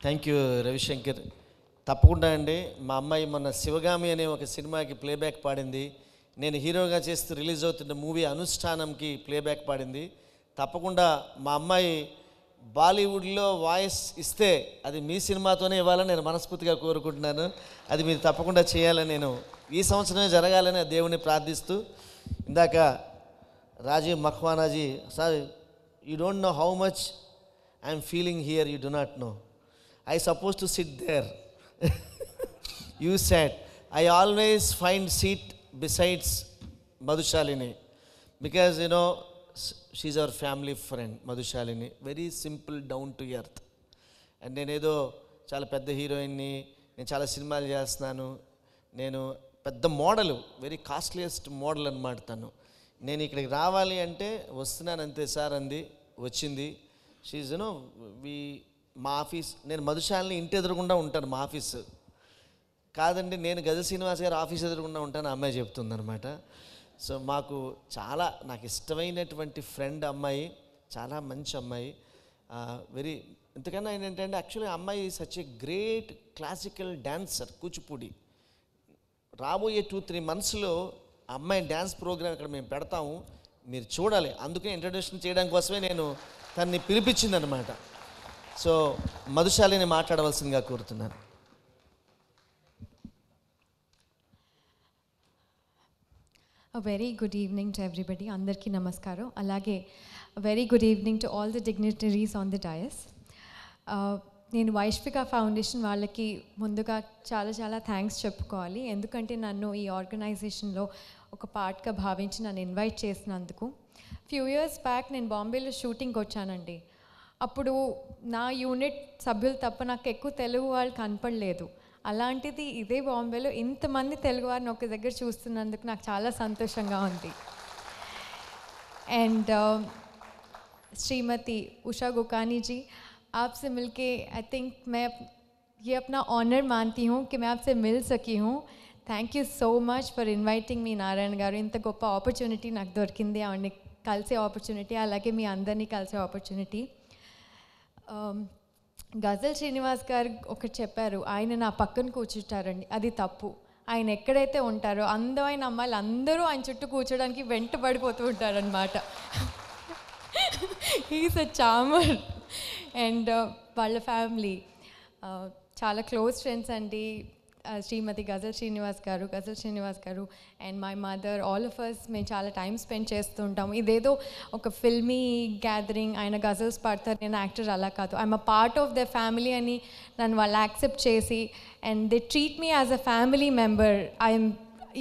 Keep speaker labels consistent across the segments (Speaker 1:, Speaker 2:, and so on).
Speaker 1: Thank you Ravishankar. తప్పకుండా అండి. మా అమ్మాయి మొన్న శివగామి అనే ఒక సినిమాకి ప్లేబ్యాక్ పాడింది. నేను హీరోగా చేస్తూ రిలీజ్ అవుతున్న మూవీ అనుష్ఠానంకి ప్లేబ్యాక్ పాడింది. తప్పకుండా మా అమ్మాయి బాలీవుడ్లో వాయిస్ ఇస్తే అది మీ సినిమాతోనే ఇవ్వాలని నేను మనస్ఫూర్తిగా కోరుకుంటున్నాను. అది మీరు తప్పకుండా చేయాలని నేను ఈ సంవత్సరమే జరగాలని దేవుని ప్రార్థిస్తూ, ఇందాక Rajiv Makhwanaji sir, you don't know how much I'm feeling here, you do not know. I supposed to sit there. You said, I always find seat besides Madhushalini because, you know, she's our family friend, Madhushalini. Very simple, down to earth. And నేను ఏదో చాలా పెద్ద హీరోయిన్ని, నేను చాలా సినిమాలు చేస్తున్నాను, నేను పెద్ద మోడల్, వెరీ కాస్ట్లీయెస్ట్ మోడల్ అనమాట తను. నేను ఇక్కడికి రావాలి అంటే వస్తున్నాను అంతే సార్ అంది, వచ్చింది. షీజ్ యూనో మా ఆఫీస్, నేను మధుశాలిని ఇంటి ఎదురుకుండా ఉంటాను, మా ఆఫీసు కాదండి, నేను గజల్ శ్రీనివాస్ గారు ఆఫీస్ ఎదురుకుండా ఉంటాను అమ్మాయి చెప్తుందనమాట. సో మాకు చాలా, నాకు ఇష్టమైనటువంటి ఫ్రెండ్ అమ్మాయి, చాలా మంచి అమ్మాయి, వెరీ. ఇంతకన్నా ఏంటంటే యాక్చువల్లీ అమ్మాయి such a great classical dancer, Kuchipudi. రాబోయే 2-3 మంత్స్లో అమ్మాయి డ్యాన్స్ ప్రోగ్రామ్ ఇక్కడ మేము పెడతాము, మీరు చూడాలి. అందుకే ఇంట్రడ్యూషన్ చేయడం కోసమే నేను తన్ని పిలిపించిందనమాట. సో మధుశాలిని మాట్లాడవలసిందిగా కోరుతున్నాను.
Speaker 2: A very good evening to everybody. Andarki namaskaram. Alage a very good evening to all the dignitaries on the dais. నేను వైష్విక ఫౌండేషన్ వాళ్ళకి ముందుగా చాలా చాలా థ్యాంక్స్ చెప్పుకోవాలి. ఎందుకంటే నన్ను ఈ ఆర్గనైజేషన్లో ఒక పార్ట్గా భావించి నన్ను ఇన్వైట్ చేసినందుకు. ఫ్యూ ఇయర్స్ బ్యాక్ నేను బాంబేలో షూటింగ్కి వచ్చానండి. అప్పుడు నా యూనిట్ సభ్యులు తప్ప నాకు ఎక్కువ తెలుగు వాళ్ళు కనపడలేదు. అలాంటిది ఇదే బాంబేలో ఇంతమంది తెలుగు వారిని ఒక దగ్గర చూస్తున్నందుకు నాకు చాలా సంతోషంగా ఉంది. అండ్ श्रीमती उषा गोकानी जी, आपसे मिलके आई थिंक मैं ये अपना ऑनर मानती हूँ कि मैं आपसे मिल सकी हूँ. Thank you so much for inviting me Narayana garu. ఇంత గొప్ప ఆపర్చునిటీ నాకు దొరికింది, ఆవిడని కలిసే ఆపర్చునిటీ, అలాగే మీ అందరినీ కలిసే ఆపర్చునిటీ. గజల్ శ్రీనివాస్ గారు ఒకటి చెప్పారు, ఆయన నా పక్కన కూర్చుంటారండి, అది తప్పు. ఆయన ఎక్కడైతే ఉంటారో అందమైన అమ్మాయిలు అందరూ ఆయన చుట్టూ కూర్చోడానికి వెంటబడిపోతూ ఉంటారనమాట. He's a charmer. అండ్ వాళ్ళ ఫ్యామిలీ చాలా క్లోజ్ ఫ్రెండ్స్ అండి. Shrimati Ghazal Srinivas garu and my mother, all of us మేము చాలా టైం స్పెండ్ చేస్తూ ఉంటాము. ఇదేదో ఒక ఫిల్మీ గ్యాదరింగ్, ఆయన గజల్స్ పాడతారు, నేను యాక్టర్, అలా కాదు. I'm a part of the family అని నన్ను వాళ్ళు యాక్సెప్ట్ చేసి, and they treat me as a family member. I'm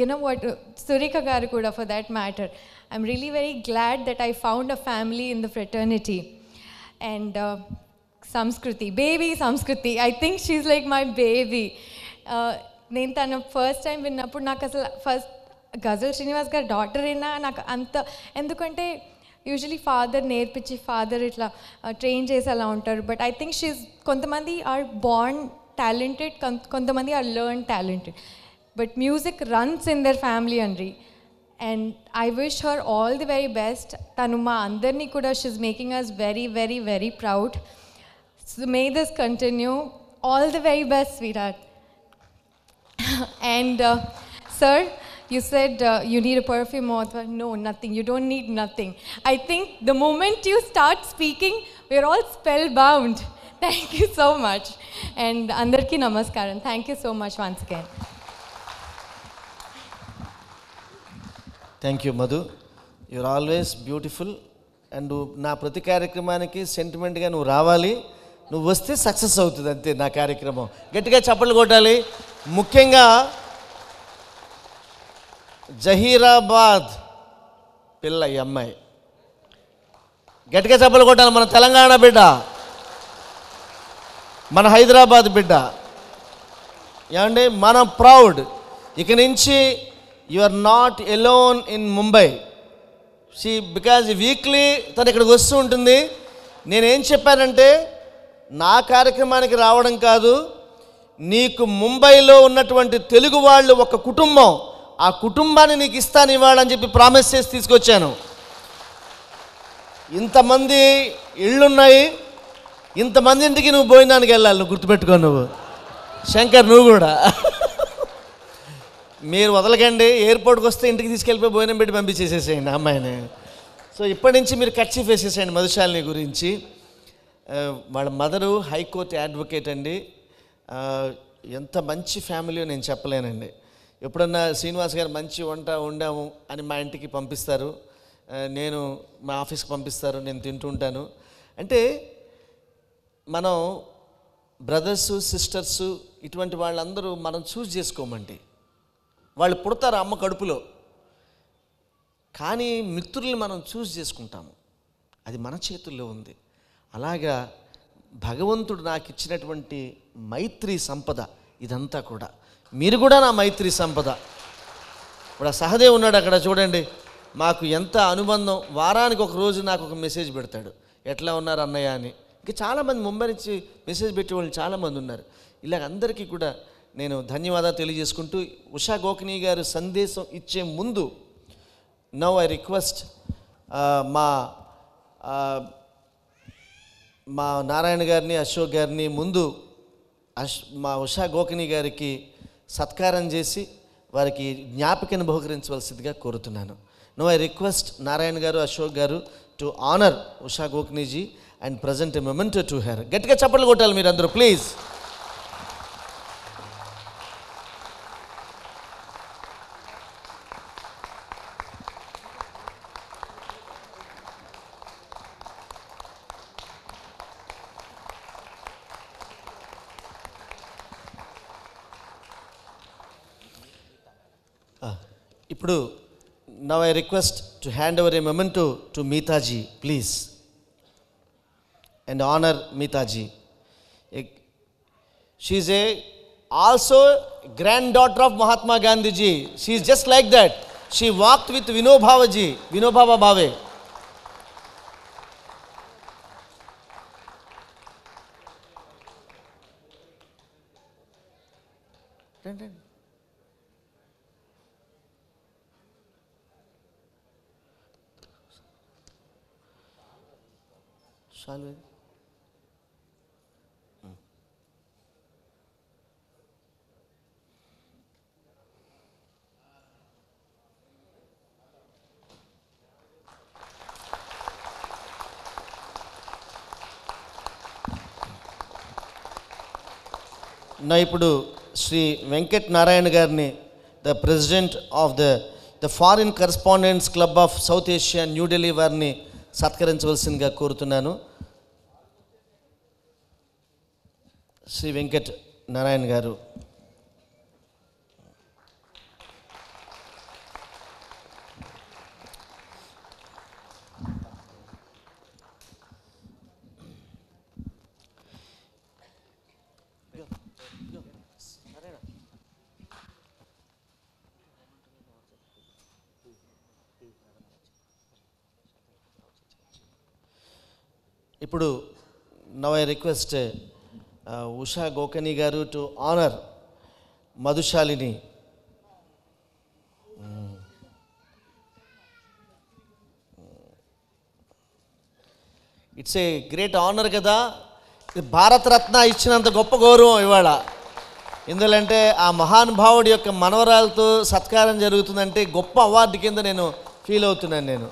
Speaker 2: you know what, Surekha garu కూడా for that matter. I'm really very glad that I found a family in the fraternity. And Sanskriti, baby Sanskriti, I think she's like my baby. నేను తను first time విన్నప్పుడు నాకు అసలు first గజల్ శ్రీనివాస్ గారి daughter అయినా నాకు అంత, ఎందుకంటే యూజువలీ ఫాదర్ నేర్పించి ఫాదర్ ఇట్లా ట్రైన్ చేసి అలా ఉంటారు. బట్ ఐ థింక్ షీఈ్, కొంతమంది ఆర్ బార్న్ టాలెంటెడ్, కొంతమంది are learn talented, but music runs in their family అండి. And I wish her all the very best. తను మా అందరినీ కూడా, she making us very very very proud. So may this continue. All the very best, sweetheart. And sir, you said you need a perfume or no, nothing. You don't need nothing. I think the moment you start speaking, we're all spellbound. Thank you so much. And andarki namaskaram. Thank you so much once again.
Speaker 1: Thank you, Madhu. You're always beautiful. And నా ప్రతి కార్యక్రమానికి సెంటిమెంట్గా నువ్వు రావాలి, నువ్వు వస్తే success అవుతుంది అంతే నా కార్యక్రమం. గట్టిగా చప్పట్లు కొట్టాలి. ముఖ్యంగా జహీరాబాద్ పిల్ల, ఈ అమ్మాయి గట్టిగా చప్పట్లు కొట్టాలి. మన తెలంగాణ బిడ్డ, మన హైదరాబాద్ బిడ్డ, ఏమండి, మనం ప్రౌడ్. ఇక నుంచి you are not alone in Mumbai. Because weekly తను ఇక్కడికి వస్తూ ఉంటుంది. నేనేం చెప్పానంటే, నా కార్యక్రమానికి రావడం కాదు, నీకు ముంబైలో ఉన్నటువంటి తెలుగు వాళ్ళు ఒక కుటుంబం, ఆ కుటుంబాన్ని నీకు ఇస్తాను ఇవ్వాలని చెప్పి ప్రామిస్ చేసి తీసుకొచ్చాను. ఇంతమంది ఇళ్ళున్నాయి, ఇంతమంది ఇంటికి నువ్వు భోజనానికి వెళ్ళాలి, నువ్వు గుర్తుపెట్టుకో. నువ్వు శంకర్ నువ్వు కూడా మీరు వదలకండి, ఎయిర్పోర్ట్కి వస్తే ఇంటికి తీసుకెళ్ళిపోయి భోజనం పెట్టి పంపించేసేసేయండి అమ్మాయిని. సో ఇప్పటి నుంచి మీరు కట్చి వేసేసేయండి మధుశాలిని గురించి. వాళ్ళ మదరు హైకోర్టు అడ్వకేట్ అండి. ఎంత మంచి ఫ్యామిలీ నేను చెప్పలేనండి. ఎప్పుడన్నా శ్రీనివాస్ గారు మంచి వంట వండాము అని మా ఇంటికి పంపిస్తారు, నేను మా ఆఫీస్కి పంపిస్తారు, నేను తింటూ ఉంటాను. అంటే మనం బ్రదర్సు సిస్టర్సు ఇటువంటి వాళ్ళందరూ మనం చూస్ చేసుకోమండి. వాళ్ళు పుడతారు అమ్మ కడుపులో, కానీ మిత్రుల్ని మనం చూస్ చేసుకుంటాము. అది మన చేతుల్లో ఉంది. అలాగా భగవంతుడు నాకు ఇచ్చినటువంటి మైత్రి సంపద ఇదంతా కూడా. మీరు కూడా నా మైత్రి సంపద. ఇప్పుడు ఆ సహదేవ్ ఉన్నాడు అక్కడ చూడండి, మాకు ఎంత అనుబంధం. వారానికి ఒక రోజు నాకు ఒక మెసేజ్ పెడతాడు, ఎట్లా ఉన్నారు అన్నయ్య అని. ఇంకా చాలామంది ముంబై నుంచి మెసేజ్ పెట్టేవాళ్ళు చాలామంది ఉన్నారు. ఇలాగ అందరికీ కూడా నేను ధన్యవాదాలు తెలియజేసుకుంటూ, ఉషా గోఖని గారు సందేశం ఇచ్చే ముందు నౌ ఐ రిక్వెస్ట్ మా నారాయణ గారిని, అశోక్ గారిని ముందు మా ఉషా గోఖని గారికి సత్కారం చేసి వారికి జ్ఞాపికను బహుకరించవలసిందిగా కోరుతున్నాను. No I request Narayana garu, Ashok garu to honour Usha Gokhaniji and present a memento to her. గట్టిగా చప్పట్లు కొట్టాలి మీరు అందరూ ప్లీజ్. ఇప్పుడు now I request to hand over a memento to Meetaji please and honour Meetaji. She is a also granddaughter of Mahatma Gandhiji. She is just like that. She walked with Vinoba Bhave. Shall we? నా ఇప్పుడు శ్రీ వెంకట్ నారాయణ గారిని, the president of the foreign correspondents club of south Asia New Delhi వారిని సత్కరించవలసిందిగా కోరుతున్నాను. శ్రీ వెంకట్ నారాయణ గారు. ఇప్పుడు now I request Usha గోఖని గారు to honour Madhu Shalini. It's a great honour కదా. భారతరత్న ఇచ్చినంత గొప్ప గౌరవం ఇవాళ. ఎందుకంటే ఆ మహానుభావుడి యొక్క మనవరాలతో సత్కారం జరుగుతుందంటే గొప్ప అవార్డు కింద నేను ఫీల్ అవుతున్నాను నేను.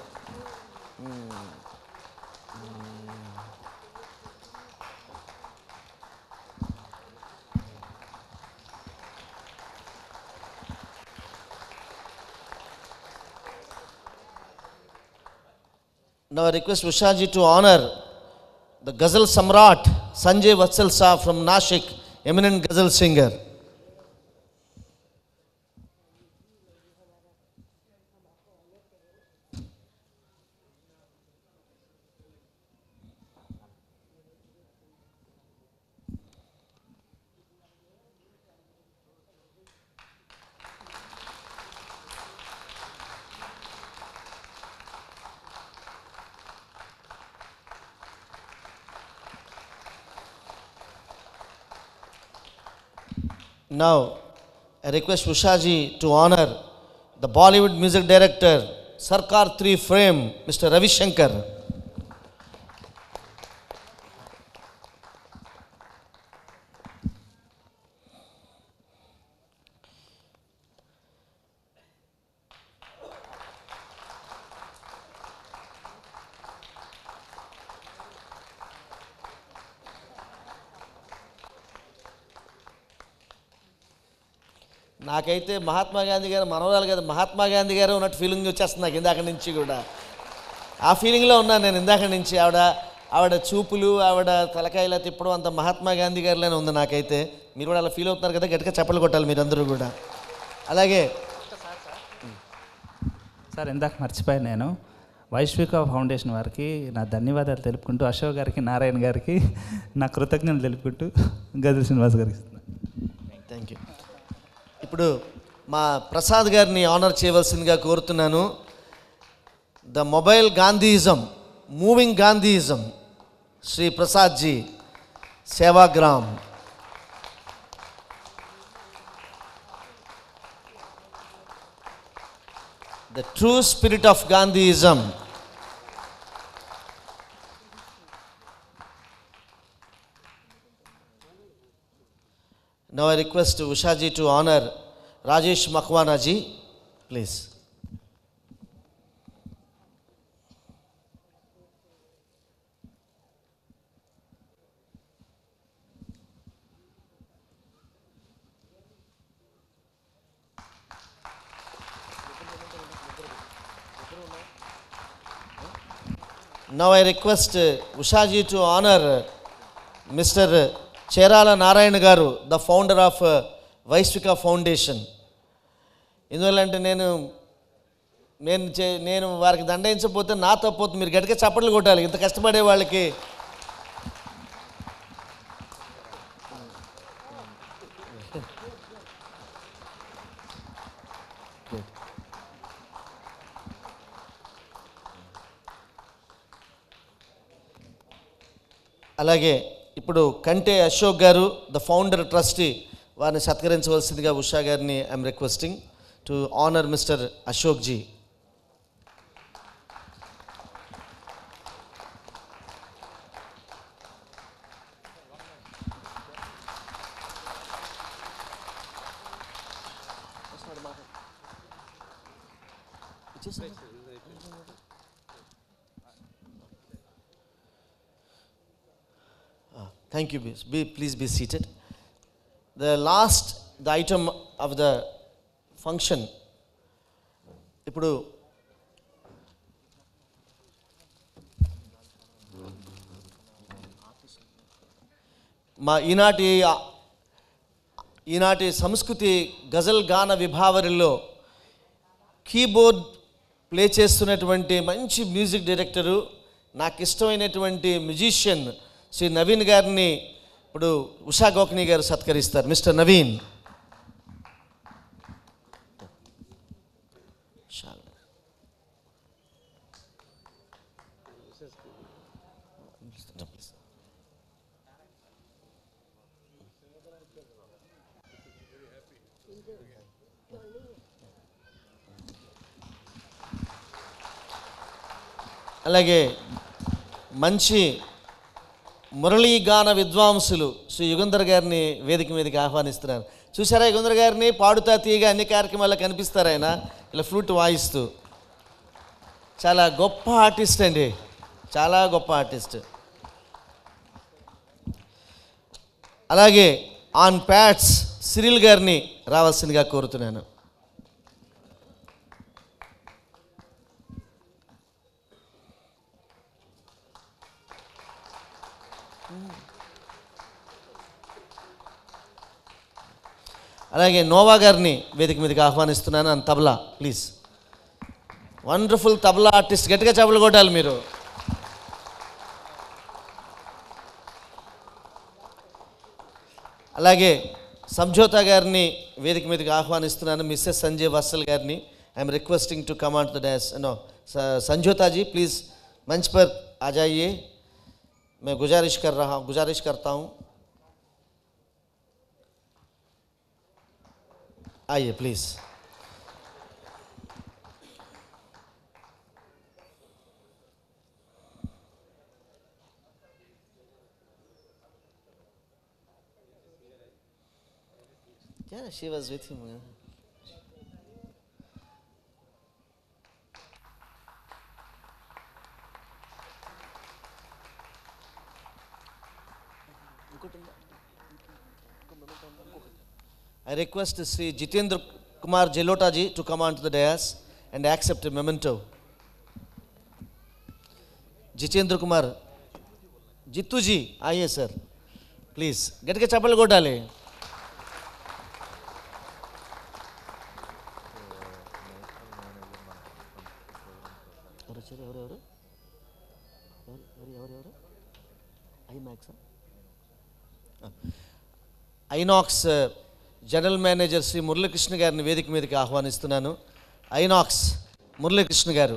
Speaker 1: Now I request Ushaji to honor the Ghazal Samrat Sanjay Vatsal Shah from Nashik, eminent Ghazal singer. Now, I request Ushaji to honor the Bollywood music director, Sarkar 3 Frame, Mr. Ravi Shankar. నాకైతే మహాత్మా గాంధీ గారు మనవరాలు కదా, మహాత్మా గాంధీ గారు ఉన్నట్టు feeling వచ్చేస్తుంది నాకు ఇందాక నుంచి కూడా. ఆ ఫీలింగ్లో ఉన్నాను నేను ఇందాక నుంచి. ఆవిడ చూపులు, ఆవిడ తలకాయలా తిప్పడం అంత మహాత్మా గాంధీ గారిలోనే ఉంది నాకైతే. మీరు కూడా అలా ఫీల్ అవుతున్నారు కదా, గట్టిగా చప్పలు కొట్టాలి మీరందరూ కూడా. అలాగే
Speaker 3: సార్, ఇందాక మర్చిపోయాను నేను. వైశ్విక ఫౌండేషన్ వారికి నా ధన్యవాదాలు తెలుపుకుంటూ, అశోక్ గారికి, నారాయణ గారికి నా కృతజ్ఞతలు తెలుపుకుంటూ గజల్ శ్రీనివాస్ గారికి ఇస్తున్నాను.
Speaker 1: Thank you. ఇప్పుడు మా ప్రసాద్ గారిని ఆనర్ చేయవలసిందిగా కోరుతున్నాను. The mobile Gandhism, moving Gandhism, Shri Prasad ji, Sevagram. The true spirit of Gandhism. Now I request Usha ji to honor Rajesh Makwana ji, please. Now I request Usha ji to honor Mr. చేరాల Narayana గారు, the founder of వైశ్విక foundation. ఎందువల్లంటే నేను వారికి దండించకపోతే నా తప్పవుతుంది. మీరు గట్టిగా చప్పట్లు కొట్టాలి ఇంత కష్టపడే వాళ్ళకి. అలాగే ఇప్పుడు కంటే Ashok garu, the founder trustee, వారిని సత్కరించవలసిందిగా ఉషా గారిని I'm requesting to honour mister Ashok ji. Thank you. Please be seated. The item of the function. ఇప్పుడు మా ఈనాటి సంస్కృతి గజల్ గాన విభావరిలో కీబోర్డ్ ప్లే చేస్తున్నటువంటి మంచి మ్యూజిక్ డైరెక్టరు, నాకు ఇష్టమైనటువంటి మ్యూజిషియన్ శ్రీ నవీన్ గారిని ఇప్పుడు ఉషా గోఖని గారు సత్కరిస్తారు. మిస్టర్ నవీన్. అలాగే మంచి మురళీగాన విద్వాంసులు శ్రీ యుగంధర్ గారిని వేదిక మీదకి ఆహ్వానిస్తున్నారు. చూసారా యుగంధర్ గారిని? పాడుతా తీయగా అన్ని కార్యక్రమాల్లో కనిపిస్తారు ఆయన ఇలా ఫ్లూట్ వాయిస్తూ. చాలా గొప్ప ఆర్టిస్ట్ అండి, చాలా గొప్ప ఆర్టిస్ట్. అలాగే ఆన్ ప్యాడ్స్ సిరిల్ గారిని రావాల్సిందిగా కోరుతున్నాను. అలాగే నోవా గారిని వేదిక మీదకి ఆహ్వానిస్తున్నాను. And tabla please. Wonderful tabla artist, గట్టిగా చప్పట్లు కొట్టాలి మీరు. అలాగే సంజోతా గారిని వేదిక మీదకి ఆహ్వానిస్తున్నాను. మిస్సెస్ సంజయ్ వత్సల్ గారిని I'm requesting to come on to the dais. No Sanjota ji please मंच पर आ जाइए. मैं गुजारिश करता हूँ, आइए please. Yeah, she was with him. I request Sri Jitendra Kumar Jelota ji to come on to the dais and accept a memento. Jitendra Kumar, Jitu ji, आइए sir. Please, get के चप्पल को डाले. ఐనాక్స్ జనరల్ మేనేజర్ శ్రీ మురళీకృష్ణ గారిని వేదిక మీదకి ఆహ్వానిస్తున్నాను. INOX Muralikrishna గారు.